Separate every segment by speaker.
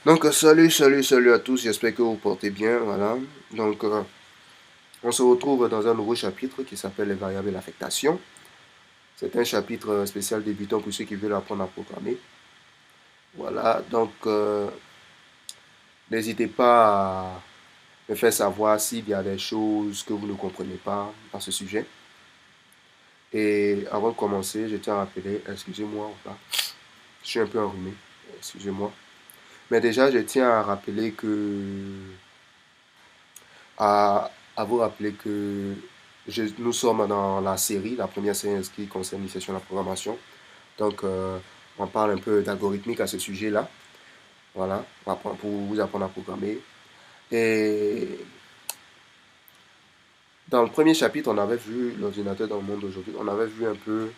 Speaker 1: Donc, salut à tous, j'espère que vous portez bien, voilà. Donc, on se retrouve dans un nouveau chapitre qui s'appelle les variables et l'affectation. C'est un chapitre spécial débutant pour ceux qui veulent apprendre à programmer. Voilà, donc, n'hésitez pas à me faire savoir s'il y a des choses que vous ne comprenez pas dans ce sujet. Et avant de commencer, je tiens à rappeler, excusez-moi, je suis un peu enrhumé, excusez-moi. Mais déjà, je tiens à rappeler à vous rappeler que nous sommes dans la série, la première série qui concerne l'initiation à la programmation. Donc, on parle un peu d'algorithmique à ce sujet-là. Voilà, pour vous apprendre à programmer. Et dans le premier chapitre, on avait vu l'ordinateur dans le monde d'aujourd'hui. On avait vu un peu,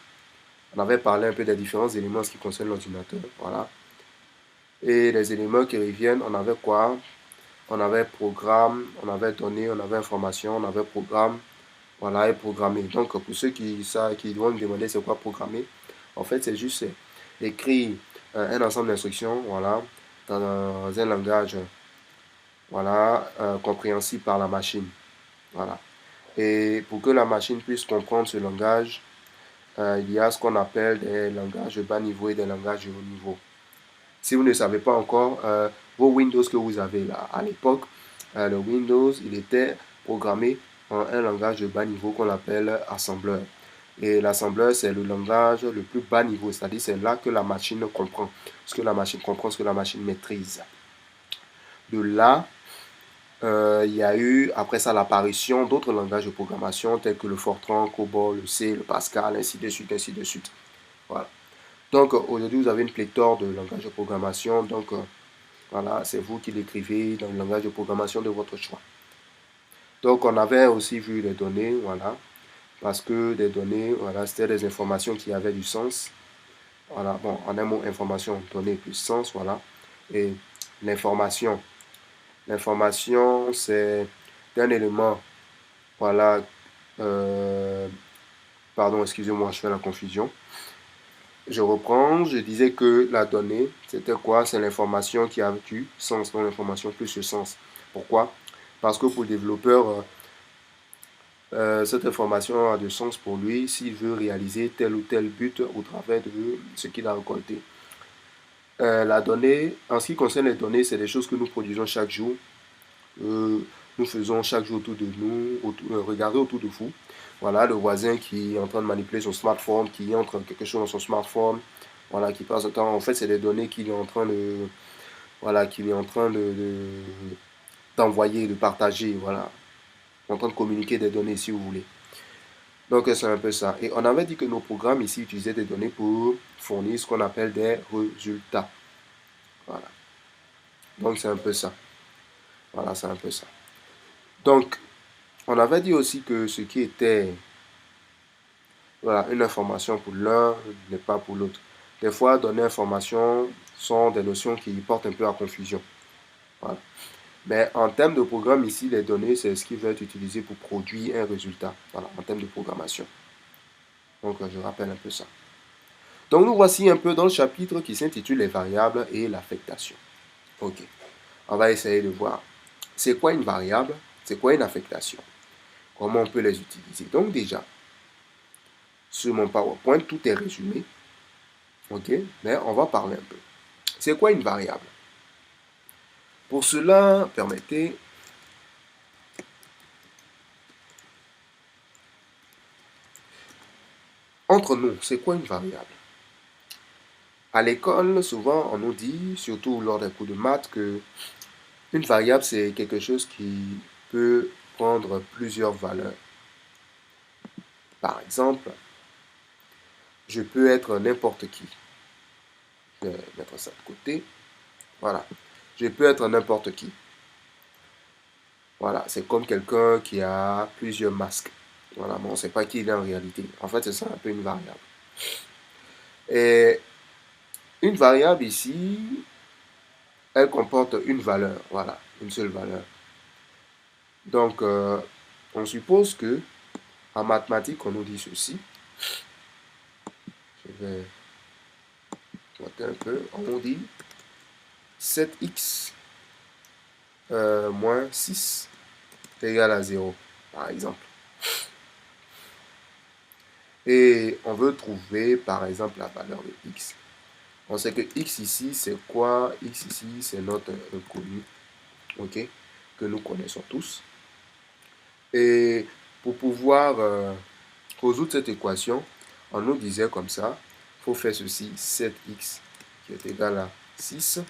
Speaker 1: on avait parlé un peu des différents éléments en ce qui concerne l'ordinateur. Voilà. Et les éléments qui reviennent, on avait quoi? On avait programme, on avait données, on avait information, on avait programme. Voilà, et programmer. Donc, pour ceux qui vont me demander c'est quoi programmer, en fait, c'est juste écrire un ensemble d'instructions, voilà, dans un langage, voilà, compréhensible par la machine. Voilà. Et pour que la machine puisse comprendre ce langage, il y a ce qu'on appelle des langages bas niveau et des langages haut niveau. Si vous ne savez pas encore, vos Windows que vous avez là, à l'époque, le Windows, il était programmé en un langage de bas niveau qu'on appelle assembleur. Et l'assembleur, c'est le langage le plus bas niveau, c'est-à-dire c'est là que la machine comprend, ce que la machine comprend, ce que la machine maîtrise. De là, il y a eu après ça l'apparition d'autres langages de programmation tels que le Fortran, COBOL, le C, le Pascal, ainsi de suite, ainsi de suite. Voilà. Donc aujourd'hui, vous avez une pléthore de langages de programmation. Donc voilà, c'est vous qui l'écrivez dans le langage de programmation de votre choix. Donc on avait aussi vu les données, voilà, parce que des données, voilà, c'était des informations qui avaient du sens. Voilà, bon, en un mot, information, données plus sens, voilà. Et l'information, l'information, c'est un élément, voilà, euh, pardon, excusez-moi, je fais la confusion. Je reprends, je disais que la donnée, c'était quoi? C'est l'information qui a du sens, non l'information plus le sens. Pourquoi? Parce que pour le développeur, cette information a du sens pour lui s'il veut réaliser tel ou tel but au travers de ce qu'il a récolté. La donnée, en ce qui concerne les données, c'est des choses que nous produisons chaque jour. Nous faisons chaque jour autour de nous, regardez autour de vous. Voilà, le voisin qui est en train de manipuler son smartphone, qui entre quelque chose dans son smartphone, voilà, qui passe le temps. En fait, c'est des données qu'il est en train de, voilà, qu'il est en train d'envoyer, de partager, voilà, en train de communiquer des données, si vous voulez. Donc, c'est un peu ça. Et on avait dit que nos programmes ici utilisaient des données pour fournir ce qu'on appelle des résultats. Voilà. Donc, c'est un peu ça. Voilà, c'est un peu ça. Donc, on avait dit aussi que ce qui était, voilà, une information pour l'un n'est pas pour l'autre. Des fois, données information sont des notions qui portent un peu à confusion. Voilà. Mais en termes de programme, ici, les données, c'est ce qui va être utilisé pour produire un résultat. Voilà, en termes de programmation. Donc, je rappelle un peu ça. Donc, nous voici un peu dans le chapitre qui s'intitule les variables et l'affectation. Ok. On va essayer de voir. C'est quoi une variable? C'est quoi une affectation? Comment on peut les utiliser? Donc, déjà, sur mon PowerPoint, tout est résumé. Ok. Mais on va parler un peu. C'est quoi une variable? Pour cela, permettez. Entre nous, c'est quoi une variable? À l'école, souvent, on nous dit, surtout lors des cours de maths, que une variable, c'est quelque chose qui peut prendre plusieurs valeurs. Par exemple, je peux être n'importe qui. Je vais mettre ça de côté. Voilà. Je peux être n'importe qui. Voilà. C'est comme quelqu'un qui a plusieurs masques. Voilà. Bon, on ne sait pas qui il est en réalité. En fait, c'est ça un peu une variable. Et une variable ici, elle comporte une valeur. Voilà. Une seule valeur. Donc, on suppose que en mathématiques, on nous dit ceci. Je vais noter un peu. On nous dit 7x moins 6 égale à 0, par exemple. Et on veut trouver, par exemple, la valeur de x. On sait que x ici, c'est quoi? X ici, c'est notre inconnu, ok, que nous connaissons tous. Et pour pouvoir résoudre cette équation, on nous disait comme ça, il faut faire ceci, 7x qui est égal à 6,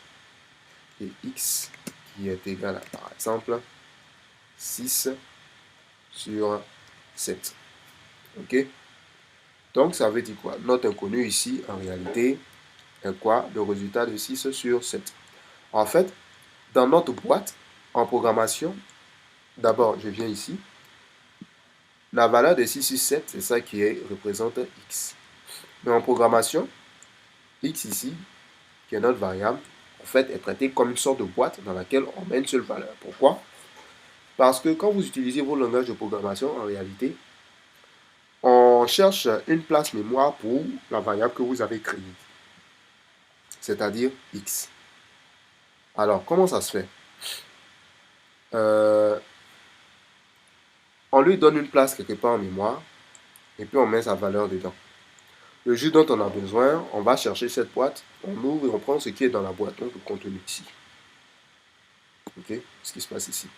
Speaker 1: et x qui est égal à, par exemple, 6 sur 7. Ok? Donc, ça veut dire quoi? Notre inconnu ici, en réalité, est quoi? Le résultat de 6 sur 7. En fait, dans notre boîte, en programmation, d'abord, je viens ici. La valeur de 6 sur 7, c'est ça qui représente x. Mais en programmation, x ici, qui est notre variable, en fait, est traité comme une sorte de boîte dans laquelle on met une seule valeur. Pourquoi? Parce que quand vous utilisez vos langages de programmation, en réalité, on cherche une place mémoire pour la variable que vous avez créée, c'est-à-dire x. Alors, comment ça se fait? On lui donne une place quelque part en mémoire, et puis on met sa valeur dedans. Le jus dont on a besoin, on va chercher cette boîte, on ouvre et on prend ce qui est dans la boîte, donc le contenu ici. Ok? Ce qui se passe ici.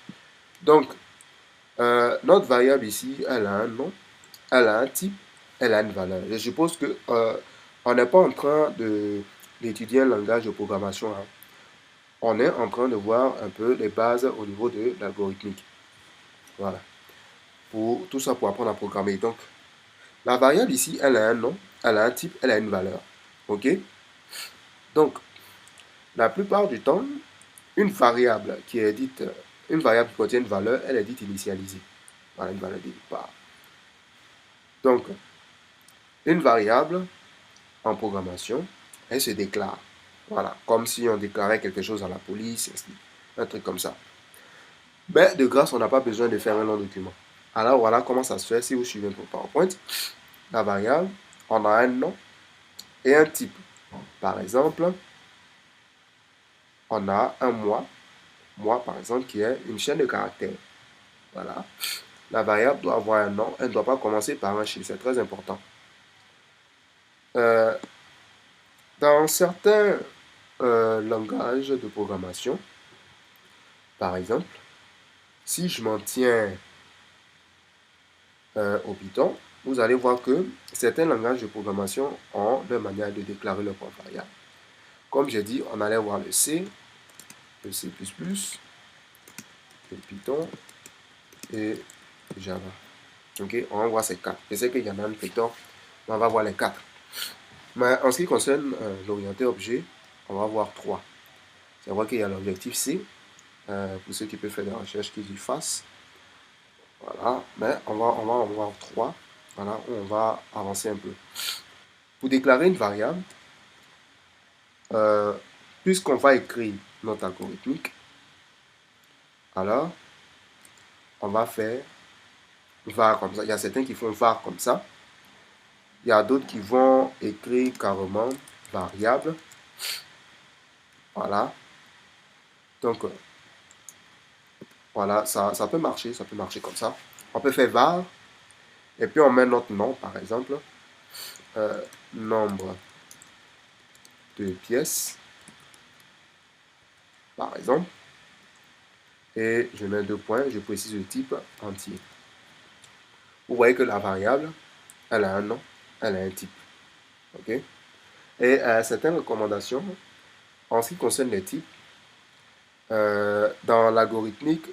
Speaker 1: Donc, notre variable ici, elle a un nom, elle a un type, elle a une valeur. Je suppose que on n'est pas en train d'étudier un langage de programmation. Hein. On est en train de voir un peu les bases au niveau de l'algorithmique. Voilà. Pour tout ça pour apprendre à programmer. Donc, la variable ici, elle a un nom, elle a un type, elle a une valeur. Ok? Donc, la plupart du temps, une variable qui est dite, une variable qui contient une valeur, elle est dite initialisée. Voilà, une valeur de départ. Donc, une variable en programmation, elle se déclare. Voilà, comme si on déclarait quelque chose à la police, un truc comme ça. Mais de grâce, on n'a pas besoin de faire un long document. Alors voilà comment ça se fait si vous suivez un PowerPoint. La variable, on a un nom et un type. Par exemple, on a un mois par exemple, qui est une chaîne de caractères. Voilà. La variable doit avoir un nom, elle ne doit pas commencer par un chiffre, c'est très important. Dans certains langages de programmation, par exemple, si je m'en tiens au Python, vous allez voir que certains langages de programmation ont leur manière de déclarer leur propre variable. Comme j'ai dit, on allait voir le C, le C++, le Python et le Java. Ok, on va voir ces quatre. Je sais qu'il y en a un Python, mais on va voir les quatre. Mais en ce qui concerne l'orienté objet, on va voir trois. C'est vrai qu'il y a l'objectif C, pour ceux qui peuvent faire des recherches qu'ils y fassent. Voilà, mais on va en voir trois. Voilà, on va avancer un peu. Pour déclarer une variable, puisqu'on va écrire notre algorithmique, alors on va faire var comme ça. Il y a certains qui font var comme ça. Il y a d'autres qui vont écrire carrément variable. Voilà. Donc, voilà, ça peut marcher comme ça. On peut faire var, et puis on met notre nom, par exemple, nombre de pièces, par exemple, et je mets deux points, je précise le type entier. Vous voyez que la variable, elle a un nom, elle a un type. Ok? Et certaines recommandations, en ce qui concerne les types, dans l'algorithmique,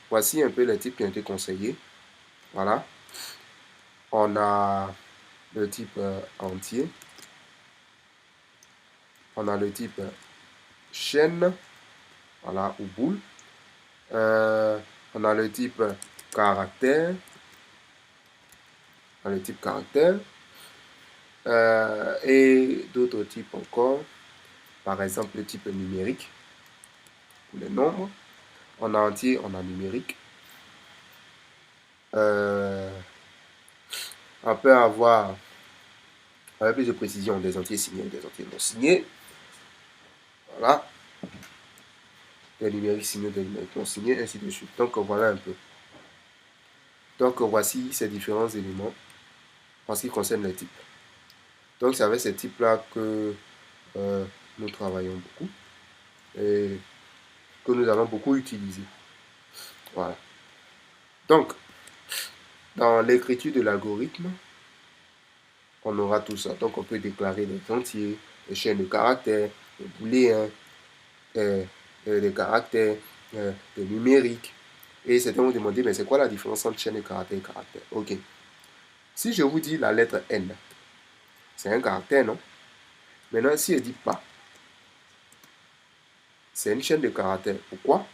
Speaker 1: voici un peu les types qui ont été conseillés. Voilà. On a le type entier. On a le type chaîne, voilà, ou boule. On a le type caractère. On a le type caractère. Et d'autres types encore. Par exemple, le type numérique, pour les nombres. On a entier, on a numérique. On peut avoir, avec plus de précision, des entiers signés et des entiers non signés. Voilà. des numériques signaux, des numériques non signés, ainsi de suite. Donc voilà un peu. Donc voici ces différents éléments en ce qui concerne les types. Donc c'est avec ces types-là que nous travaillons beaucoup et que nous allons beaucoup utiliser. Voilà. Donc, dans l'écriture de l'algorithme, on aura tout ça. Donc on peut déclarer des entiers, des chaînes de caractères, des booléens, des caractères, des numériques. Et certains vont demander, mais c'est quoi la différence entre chaîne de caractères et caractère? Ok. Si je vous dis la lettre N, c'est un caractère, non? Maintenant, si je dis pas, c'est une chaîne de caractères. Pourquoi?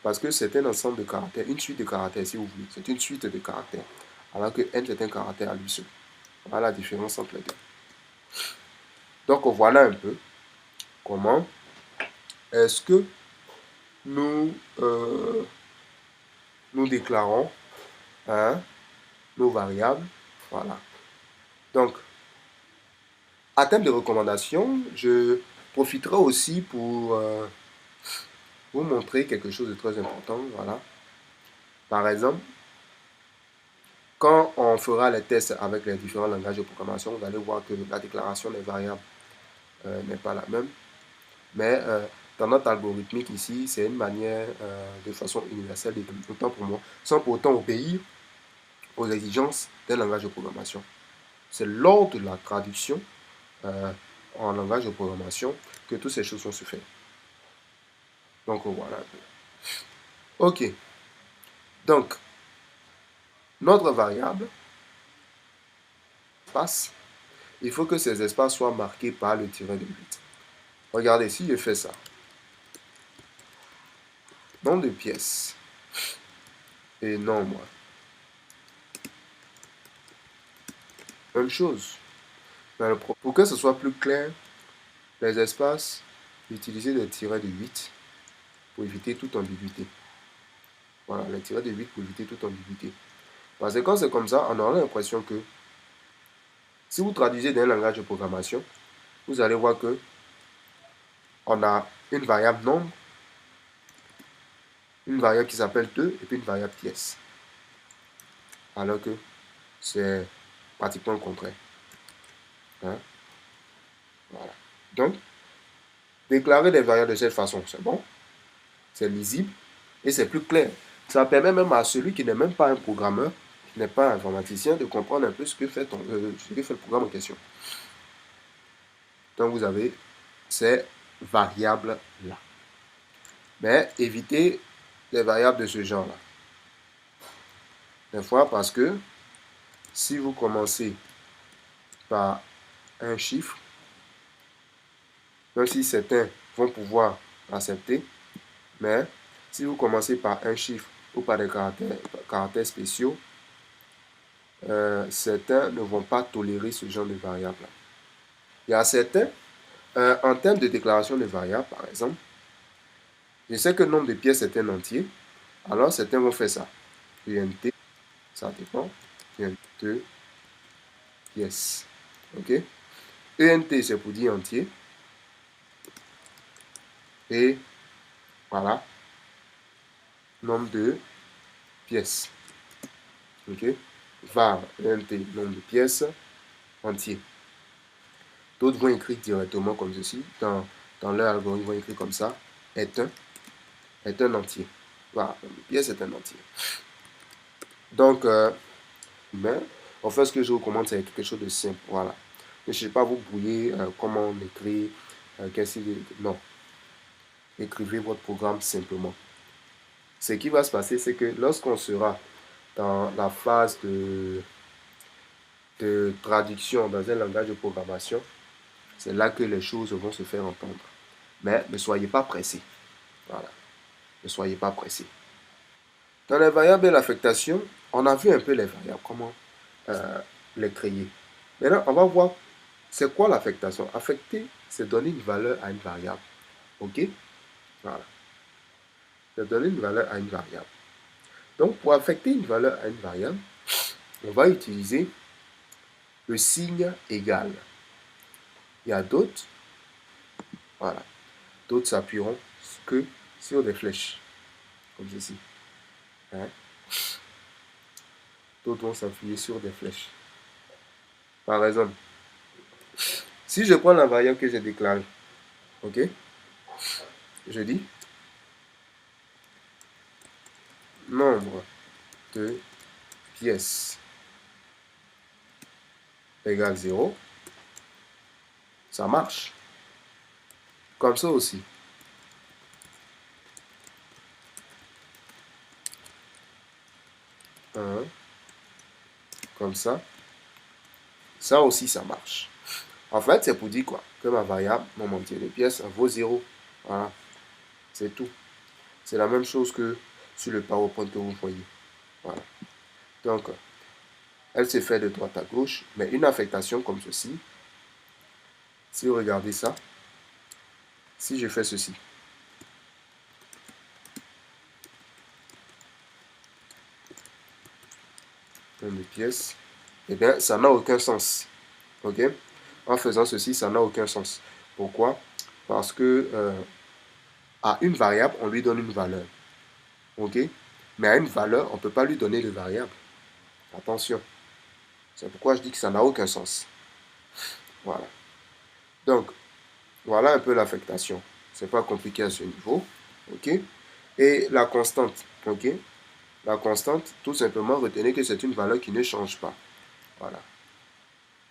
Speaker 1: Parce que c'est un ensemble de caractères, une suite de caractères, si vous voulez. C'est une suite de caractères. Alors que N, c'est un caractère à lui seul. Voilà la différence entre les deux. Donc, voilà un peu comment est-ce que nous, nous déclarons hein, nos variables. Voilà. Donc, à terme de recommandation, je profiterai aussi pour vous montrer quelque chose de très important. Voilà. Par exemple, quand on fera les tests avec les différents langages de programmation, vous allez voir que la déclaration des variables n'est pas la même. Mais dans notre algorithmique ici, c'est une manière de façon universelle, autant pour moi, sans pour autant obéir aux exigences d'un langage de programmation. C'est lors de la traduction en langage de programmation que toutes ces choses vont se faire. Donc voilà un peu. Ok. Donc, notre variable, espace, il faut que ces espaces soient marqués par le tiret de 8. Regardez, si je fais ça, nombre de pièces et nombre, même chose. Pour que ce soit plus clair, les espaces, utiliser des tirets de 8 pour éviter toute ambiguïté. Voilà, les tirets de 8 pour éviter toute ambiguïté. Parce que quand c'est comme ça, on aura l'impression que si vous traduisez d'un langage de programmation, vous allez voir que on a une variable nombre, une variable qui s'appelle 2 et puis une variable pièce. Alors que c'est pratiquement le contraire. Hein? Voilà. Donc, déclarer des variables de cette façon, c'est bon, c'est lisible et c'est plus clair. Ça permet même à celui qui n'est même pas un programmeur, qui n'est pas un informaticien, de comprendre un peu ce que fait le programme en question. Donc, vous avez ces variables-là. Mais évitez les variables de ce genre-là. Des fois, parce que si vous commencez par un chiffre, même si certains vont pouvoir accepter, mais si vous commencez par un chiffre ou par des caractères spéciaux, certains ne vont pas tolérer ce genre de variables. Il y a certains, en termes de déclaration de variables, par exemple, je sais que le nombre de pièces est un entier, alors certains vont faire ça. UNT, ça dépend, UNT, pièces. OK? ENT, c'est pour dire entier. Et voilà, nombre de pièces. OK? Var, ENT, nombre de pièces, entier. D'autres vont écrire directement comme ceci. Dans leur algorithme, ils vont écrire comme ça. Est un entier. Voilà, nombre de pièces est un entier. Donc, mais, en fait, ce que je vous recommande, c'est quelque chose de simple. Voilà. Ne cherchez pas à vous brouiller comment on écrit, non. Écrivez votre programme simplement. Ce qui va se passer, c'est que lorsqu'on sera dans la phase de traduction dans un langage de programmation, c'est là que les choses vont se faire entendre. Mais ne soyez pas pressés. Voilà. Ne soyez pas pressés. Dans les variables et l'affectation, on a vu un peu les variables, comment les créer. Maintenant, on va voir c'est quoi l'affectation. Affecter, c'est donner une valeur à une variable. OK? Voilà. C'est donner une valeur à une variable. Donc, pour affecter une valeur à une variable, on va utiliser le signe égal. Il y a d'autres, voilà, d'autres s'appuieront que sur des flèches, comme ceci. Hein? D'autres vont s'appuyer sur des flèches. Par exemple, si je prends la variable que j'ai déclarée, ok, je dis nombre de pièces égale 0, ça marche. Comme ça aussi. Comme ça. Ça aussi, ça marche. En fait, c'est pour dire quoi? Que ma variable, mon entier de pièces, vaut 0. Voilà. C'est tout. C'est la même chose que sur le PowerPoint que vous voyez. Voilà. Donc, elle se fait de droite à gauche, mais une affectation comme ceci, si vous regardez ça, si je fais ceci, nombre de pièces, eh bien, ça n'a aucun sens. Ok? En faisant ceci, ça n'a aucun sens. Pourquoi? Parce que à une variable, on lui donne une valeur. Ok? Mais à une valeur, on ne peut pas lui donner de variable. Attention. C'est pourquoi je dis que ça n'a aucun sens. Voilà. Donc, voilà un peu l'affectation. C'est pas compliqué à ce niveau. Ok? Et la constante. Ok? La constante, tout simplement, retenez que c'est une valeur qui ne change pas. Voilà.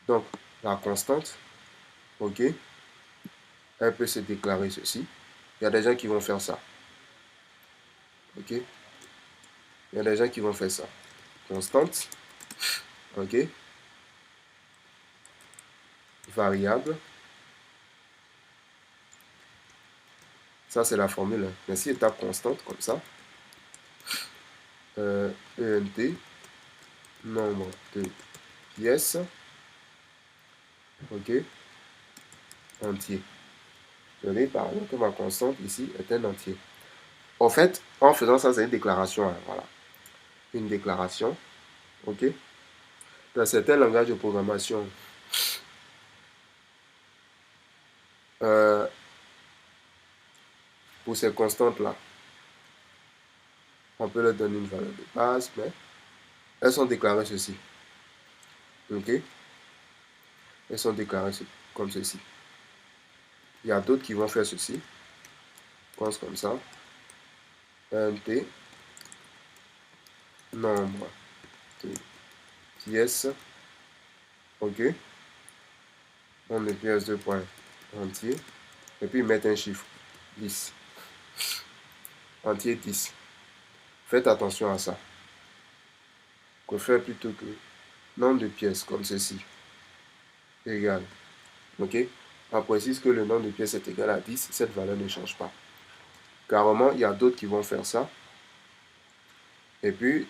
Speaker 1: Donc, la constante, ok, elle peut se déclarer ceci. Il y a des gens qui vont faire ça. Ok? Il y a des gens qui vont faire ça. Constante, ok, variable. Ça, c'est la formule. Mais si étape constante, comme ça, ENT, nombre de pièces, ok, entier. Je vais par exemple que ma constante ici est un entier. En fait, en faisant ça, c'est une déclaration. Hein, voilà. Une déclaration, ok. Dans certains langages de programmation, pour ces constantes-là, on peut leur donner une valeur de base, mais elles sont déclarées ceci. Ok? Elles sont déclarées comme ceci. Il y a d'autres qui vont faire ceci. Pense comme ça. Int nombre de pièces. Ok? Nombre de pièces de points entier. Et puis mettre un chiffre. 10. Entier 10. Faites attention à ça. Qu'on fait plutôt que nombre de pièces comme ceci. Égal. Ok? On précise que le nombre de pièces est égal à 10. Cette valeur ne change pas. Carrément, il y a d'autres qui vont faire ça. Et puis,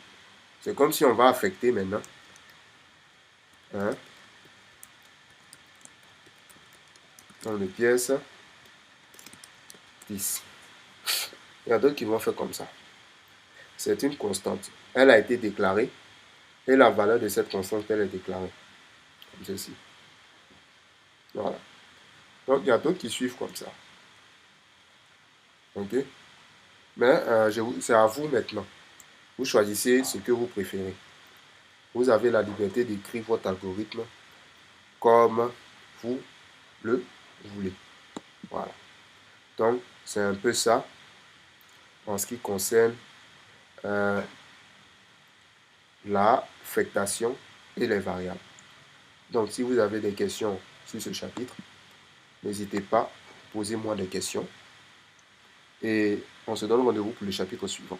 Speaker 1: c'est comme si on va affecter maintenant. Hein? Nombre de pièces. 10. Il y a d'autres qui vont faire comme ça. C'est une constante. Elle a été déclarée. Et la valeur de cette constante, elle est déclarée. Comme ceci. Voilà. Donc, il y a d'autres qui suivent comme ça. Ok? Mais c'est à vous maintenant. Vous choisissez ce que vous préférez. Vous avez la liberté d'écrire votre algorithme comme vous le voulez. Voilà. Donc, c'est un peu ça en ce qui concerne l'affectation et les variables. Donc, si vous avez des questions sur ce chapitre, n'hésitez pas, posez-moi des questions. Et on se donne rendez-vous pour le chapitre suivant.